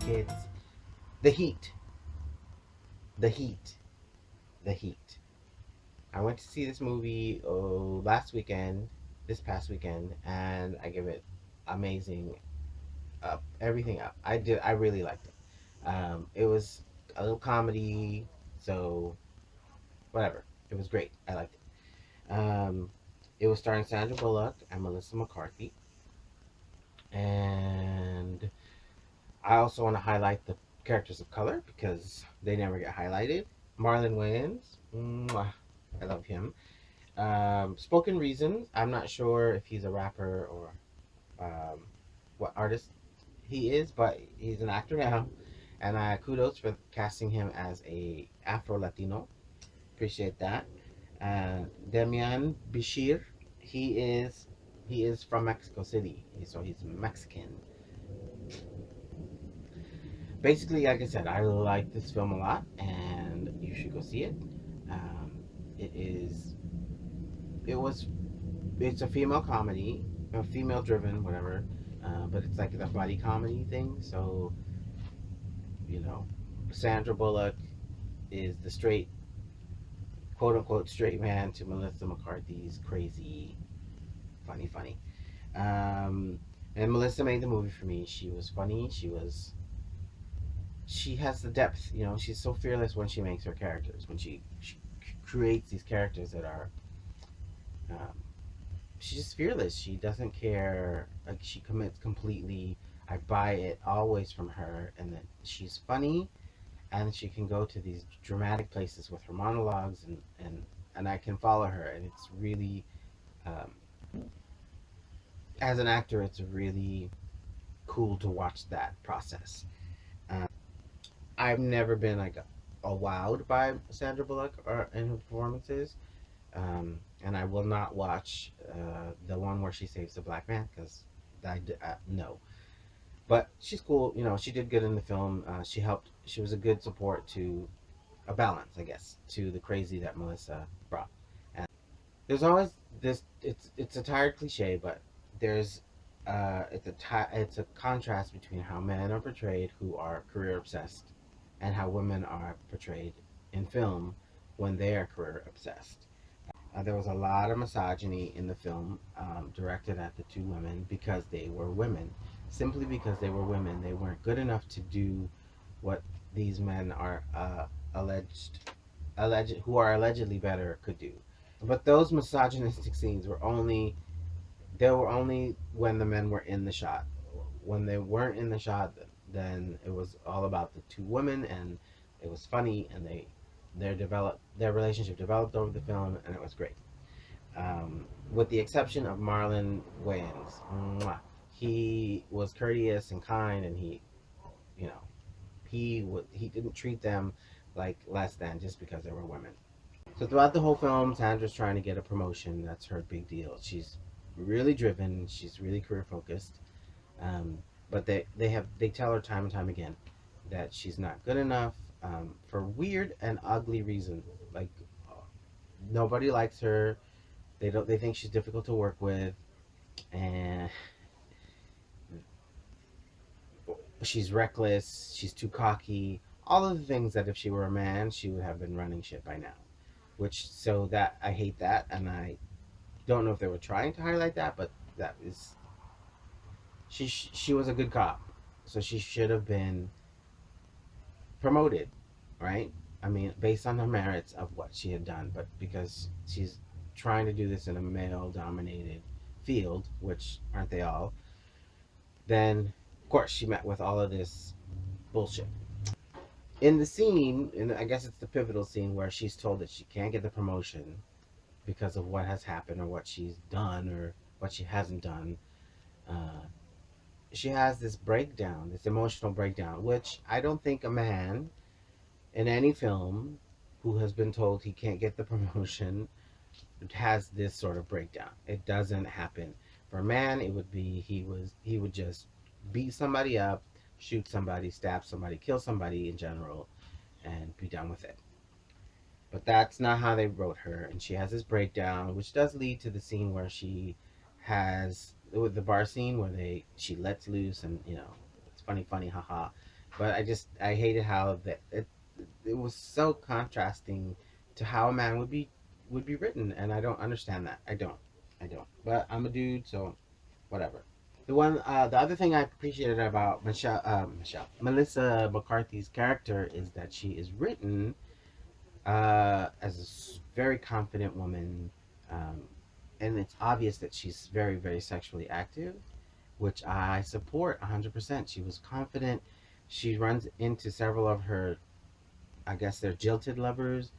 kids. The Heat. The Heat. The Heat. I went to see this movie last weekend, this past weekend, and I give it amazing up, everything up. I did. I really liked it. It was a little comedy, so whatever. It was great. I liked it. It was starring Sandra Bullock and Melissa McCarthy, and I also want to highlight the characters of color because they never get highlighted. Marlon Wayans, mwah, I love him. Spoken Reasons, I'm not sure if he's a rapper or um, what artist he is, but he's an actor now, and kudos for casting him as a afro-latino. Appreciate that. Demian Bishir, he is he is from Mexico City, so he's Mexican. Basically, like I said, I like this film a lot, and you should go see it. Um, it is it was it's a female comedy, a female driven, whatever, but it's like the buddy comedy thing. So you know, Sandra Bullock is the straight, quote unquote, straight man to Melissa McCarthy's crazy, funny. Um, and Melissa made the movie for me. She was funny. She has the depth. You know, she's so fearless when she makes her characters. When she creates these characters that are, um, she's just fearless. She doesn't care. Like she commits completely. I buy it always from her, and that she's funny, and she can go to these dramatic places with her monologues, and I can follow her, and it's really, um, as an actor, it's really cool to watch that process. Um, I've never been like wowed by Sandra Bullock or in her performances, and I will not watch the one where she saves the black man because no. But she's cool. You know, she did good in the film. She helped. She was a good support to a balance, I guess, to the crazy that Melissa brought. And there's always this. It's a tired cliche, but there's it's a contrast between how men are portrayed who are career obsessed, and how women are portrayed in film when they are career obsessed. There was a lot of misogyny in the film directed at the two women because they were women. Simply because they were women, they weren't good enough to do what these men are who are allegedly better could do. But those misogynistic scenes were only when the men were in the shot. When they weren't in the shot, then it was all about the two women, and it was funny, and their relationship developed over the film, and it was great. With the exception of Marlon Wayans, mwah, he was courteous and kind, and you know, he didn't treat them like less than just because they were women. So throughout the whole film, Sandra's trying to get a promotion. That's her big deal. She's really driven. She's really career focused. Um, but they tell her time and time again that she's not good enough for weird and ugly reasons. Like nobody likes her. They think she's difficult to work with, and she's reckless. She's too cocky. All of the things that if she were a man, she would have been running shit by now. Which so that I hate that, and I don't know if they were trying to highlight that, but that is she was a good cop, so she should have been promoted, right? I mean, based on the merits of what she had done, but because she's trying to do this in a male-dominated field, which aren't they all? Then, of course, she met with all of this bullshit. In the scene, and I guess it's the pivotal scene where she's told that she can't get the promotion because of what has happened or what she's done or what she hasn't done. Uh, she has this breakdown, this emotional breakdown, which I don't think a man in any film who has been told he can't get the promotion has this sort of breakdown. It doesn't happen. For a man, it would be he would just beat somebody up, shoot somebody, stab somebody, kill somebody in general, and be done with it. But that's not how they wrote her, and she has this breakdown, which does lead to the scene where she has with the bar scene where she lets loose, and you know it's funny, haha. But I hated how it was so contrasting to how a man would be written, and I don't understand that. I don't. But I'm a dude, so whatever. The other thing I appreciated about Melissa McCarthy's character is that she is written as a very confident woman, um, and it's obvious that she's very, very sexually active, which I support 100%. She was confident. She runs into several of her, I guess they're jilted lovers,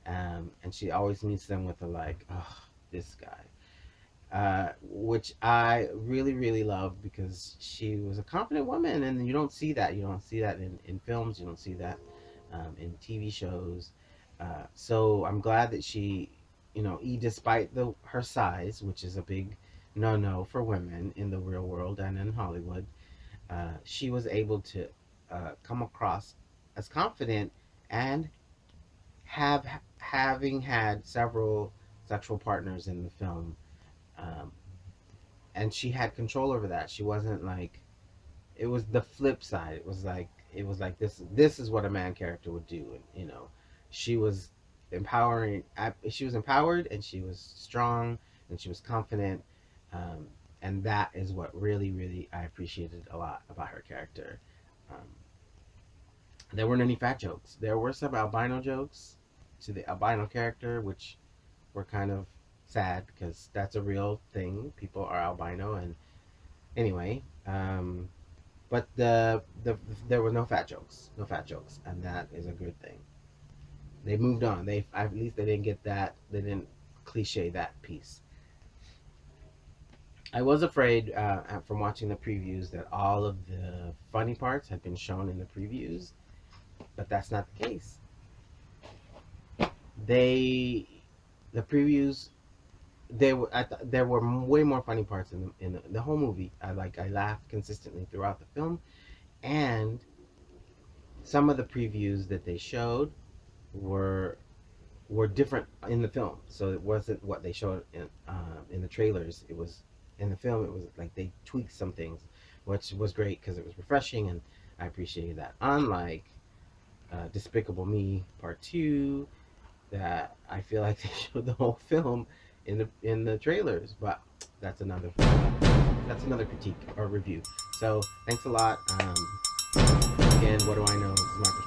and she always meets them with a like, oh, this guy, which I really, really love because she was a confident woman, and you don't see that. You don't see that in films. You don't see that in TV shows. So I'm glad that she, despite her size, which is a big no for women in the real world and in Hollywood, she was able to come across as confident and having had several sexual partners in the film, um, and she had control over that. She wasn't like, it was the flip side. It was like this is what a man character would do, and she was empowering. She was empowered, and she was strong, and she was confident, um, and that is what really, really I appreciated a lot about her character. Um, there weren't any fat jokes. There were some albino jokes to the albino character, which were kind of sad because that's a real thing. People are albino, and anyway, but there were no fat jokes, and that is a good thing. They moved on. They At least they didn't get that. They didn't cliche that piece. I was afraid from watching the previews that all of the funny parts had been shown in the previews, but that's not the case. They the previews there were way more funny parts in the whole movie. I laughed consistently throughout the film, and some of the previews that they showed were different in the film. So it wasn't what they showed in the trailers. It was in the film. It was like they tweaked some things, which was great because it was refreshing, and I appreciated that. Unlike Despicable Me Part Two, that I feel like they showed the whole film in the trailers, but that's another critique or review. So thanks a lot. Again, what do I know? This is my